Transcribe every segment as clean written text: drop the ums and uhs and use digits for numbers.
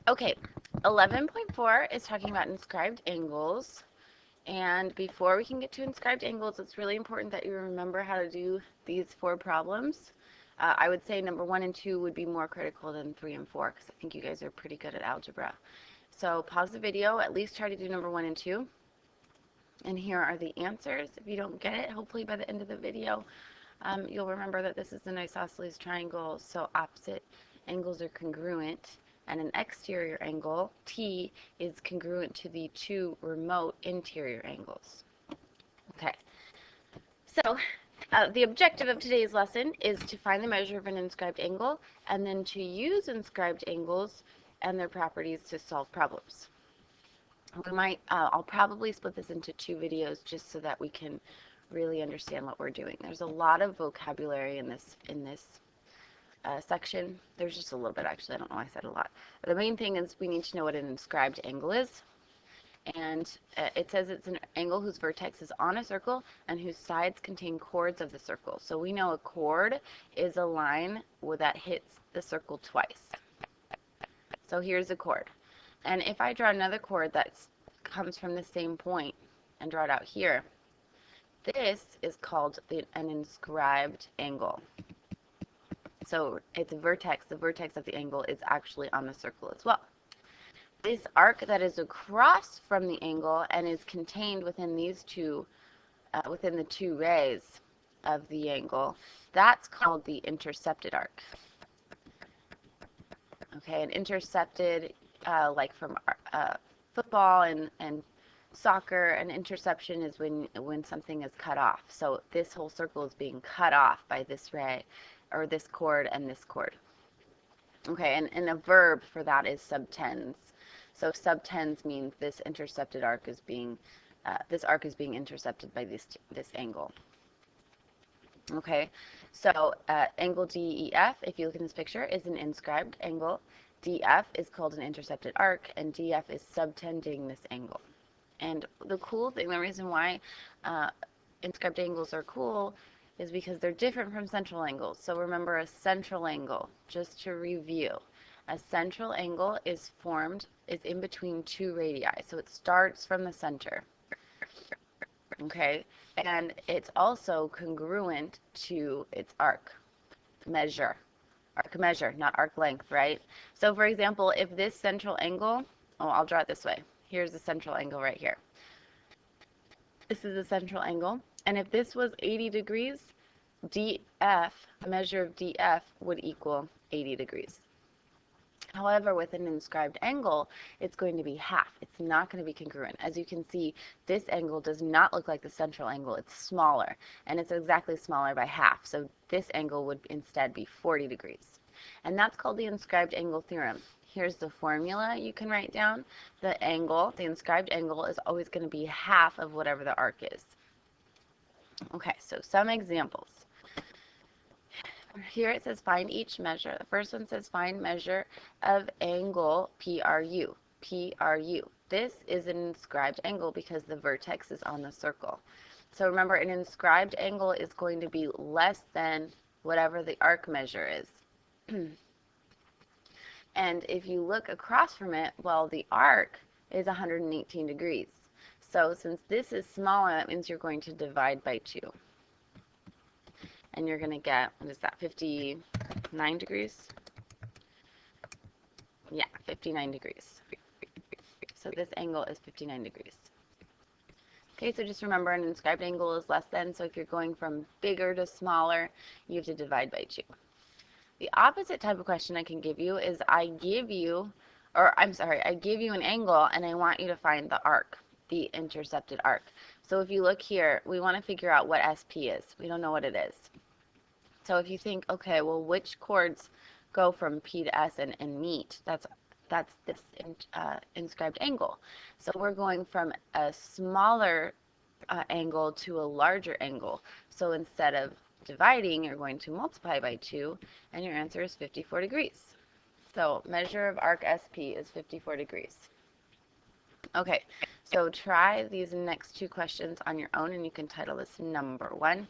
Okay, 11.4 is talking about inscribed angles. And before we can get to inscribed angles, it's really important that you remember how to do these 4 problems. I would say number 1 and 2 would be more critical than 3 and 4 because I think you guys are pretty good at algebra. So pause the video, at least try to do number 1 and 2. And here are the answers. If you don't get it, hopefully by the end of the video, you'll remember that this is an isosceles triangle, so opposite angles are congruent. And an exterior angle, T, is congruent to the 2 remote interior angles. Okay, so the objective of today's lesson is to find the measure of an inscribed angle and then to use inscribed angles and their properties to solve problems. I'll probably split this into 2 videos just so that we can really understand what we're doing. There's a lot of vocabulary in this section. There's just a little bit, actually. I don't know why I said a lot. But the main thing is we need to know what an inscribed angle is. And it says it's an angle whose vertex is on a circle and whose sides contain chords of the circle. So we know a chord is a line that hits the circle twice. So here's a chord. And if I draw another chord that comes from the same point and draw it out here, this is called an inscribed angle. So it's a vertex. The vertex of the angle is actually on the circle as well. This arc that is across from the angle and is contained within these two, within the 2 rays of the angle, that's called the intercepted arc. Okay, and intercepted, like from football and soccer, an interception is when something is cut off. So this whole circle is being cut off by this ray, or this chord and this chord. Okay, and a verb for that is subtends. So subtends means this intercepted arc is being, this arc is being intercepted by this angle. Okay, so angle DEF, if you look in this picture, is an inscribed angle. DF is called an intercepted arc, and DF is subtending this angle. And the cool thing, the reason why inscribed angles are cool is because they're different from central angles. So remember a central angle, just to review. A central angle is in between 2 radii. So it starts from the center. Okay, and it's also congruent to its arc measure. Arc measure, not arc length, right? So for example, if this central angle, I'll draw it this way. Here's the central angle right here. This is the central angle. And if this was 80 degrees, DF, the measure of DF would equal 80 degrees. However, with an inscribed angle, it's going to be half. It's not going to be congruent. As you can see, this angle does not look like the central angle. It's smaller, and it's exactly smaller by half. So this angle would instead be 40 degrees. And that's called the inscribed angle theorem. Here's the formula you can write down. The angle, the inscribed angle, is always going to be half of whatever the arc is. Okay, so some examples. Here it says find each measure. The first one says find measure of angle PRU. PRU. This is an inscribed angle because the vertex is on the circle. So remember, an inscribed angle is going to be less than whatever the arc measure is. And if you look across from it, well, the arc is 118 degrees. So since this is smaller, that means you're going to divide by 2. And you're going to get, what is that, 59 degrees? Yeah, 59 degrees. So this angle is 59 degrees. Okay, so just remember an inscribed angle is less than, so if you're going from bigger to smaller, you have to divide by 2. The opposite type of question I can give you is I give you an angle and I want you to find the arc, the intercepted arc. So if you look here, we want to figure out what SP is. We don't know what it is. So if you think, okay, well, which chords go from P to S and meet? That's this inscribed angle. So we're going from a smaller angle to a larger angle. So instead of dividing, you're going to multiply by 2, and your answer is 54 degrees. So measure of arc SP is 54 degrees. Okay, so try these next 2 questions on your own, and you can title this number 1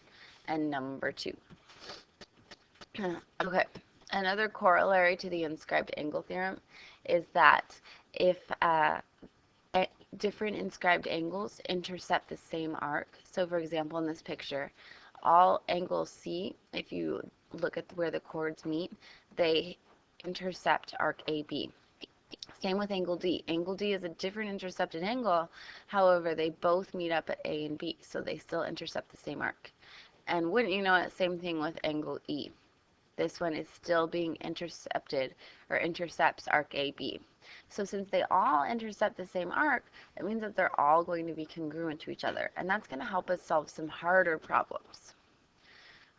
and number 2. Okay, another corollary to the inscribed angle theorem is that if different inscribed angles intercept the same arc, so for example in this picture, all angles C, if you look at where the chords meet, they intercept arc AB. Same with angle D. Angle D is a different intercepted angle, however, they both meet up at A and B, so they still intercept the same arc. And wouldn't you know it, same thing with angle E. This one is still being intercepted, or intercepts arc AB. So since they all intercept the same arc, it means that they're all going to be congruent to each other, and that's going to help us solve some harder problems.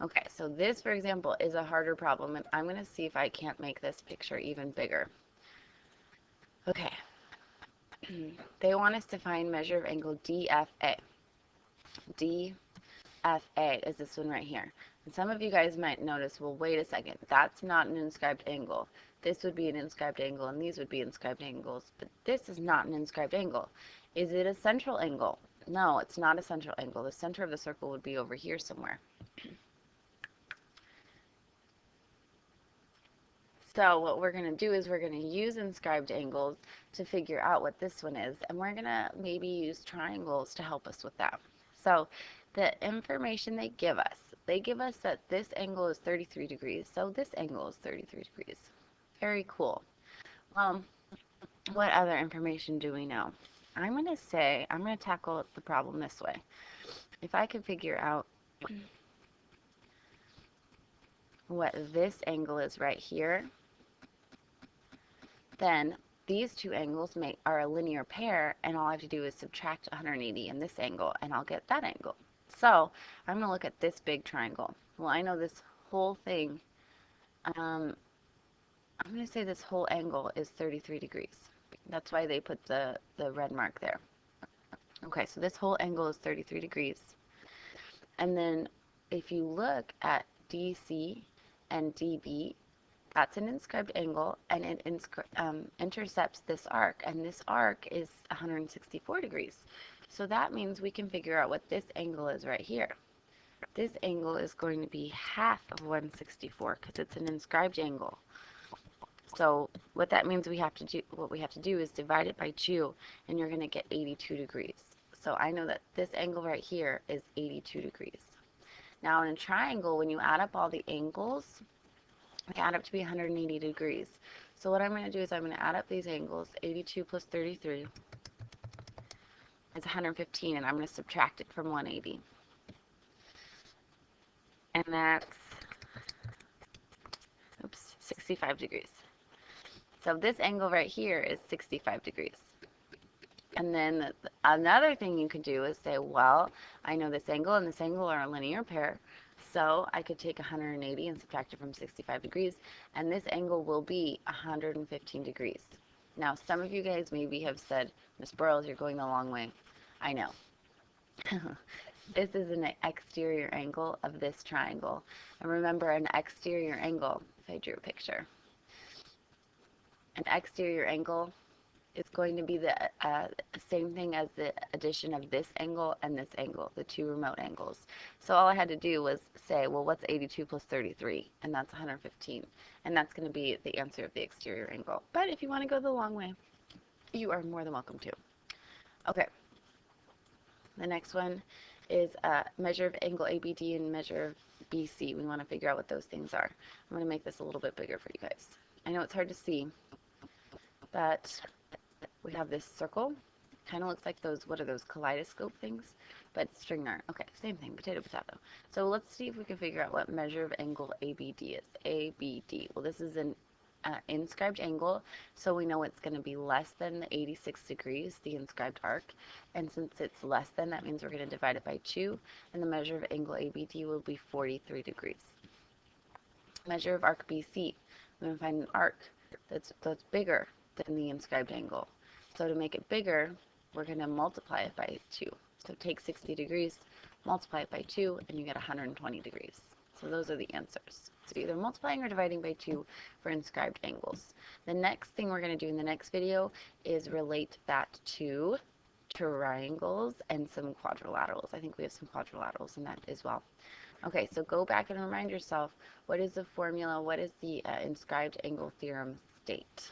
Okay, so this, for example, is a harder problem, and I'm going to see if I can't make this picture even bigger. Okay, they want us to find measure of angle DFA. DFA is this one right here. And some of you guys might notice, well, wait a second, that's not an inscribed angle. This would be an inscribed angle, and these would be inscribed angles, but this is not an inscribed angle. Is it a central angle? No, it's not a central angle. The center of the circle would be over here somewhere. So what we're going to do is we're going to use inscribed angles to figure out what this one is, and we're going to maybe use triangles to help us with that. So the information they give us that this angle is 33 degrees, so this angle is 33 degrees. Very cool. What other information do we know? I'm going to tackle the problem this way. If I can figure out what this angle is right here, then these two angles are a linear pair, and all I have to do is subtract 180 in this angle, and I'll get that angle. So I'm going to look at this big triangle. Well, I know this whole thing, I'm going to say this whole angle is 33 degrees. That's why they put the red mark there. Okay, so this whole angle is 33 degrees. And then if you look at DC and DB, that's an inscribed angle, and it intercepts this arc, and this arc is 164 degrees. So that means we can figure out what this angle is right here. This angle is going to be half of 164 because it's an inscribed angle. So what that means what we have to do is divide it by 2, and you're going to get 82 degrees. So I know that this angle right here is 82 degrees. Now in a triangle, when you add up all the angles, they add up to be 180 degrees. So what I'm going to do is I'm going to add up these angles. 82 plus 33 is 115, and I'm going to subtract it from 180. And that's, 65 degrees. So this angle right here is 65 degrees. And then another thing you could do is say, well, I know this angle and this angle are a linear pair, so I could take 180 and subtract it from 65 degrees, and this angle will be 115 degrees. Now, some of you guys maybe have said, Miss Burrows, you're going the long way. I know. This is an exterior angle of this triangle. And remember, an exterior angle, if I drew a picture, an exterior angle is going to be the same thing as the addition of this angle and this angle, the two remote angles. So all I had to do was say, well, what's 82 plus 33? And that's 115. And that's going to be the answer of the exterior angle. But if you want to go the long way, you are more than welcome to. Okay. The next one is measure of angle ABD and measure of BC. We want to figure out what those things are. I'm going to make this a little bit bigger for you guys. I know it's hard to see, but we have this circle. Kind of looks like those, what are those, kaleidoscope things? But it's string art. Okay, same thing, potato, potato. So let's see if we can figure out what measure of angle ABD is. ABD. Well, this is an inscribed angle, so we know it's going to be less than the 86 degrees, the inscribed arc. And since it's less than, that means we're going to divide it by 2, and the measure of angle ABD will be 43 degrees. Measure of arc BC. We're going to find an arc that's bigger than the inscribed angle. So to make it bigger, we're going to multiply it by 2. So take 60 degrees, multiply it by 2, and you get 120 degrees. So those are the answers. So either multiplying or dividing by 2 for inscribed angles. The next thing we're going to do in the next video is relate that to triangles and some quadrilaterals. I think we have some quadrilaterals in that as well. Okay, so go back and remind yourself, what is the formula, what is the inscribed angle theorem state?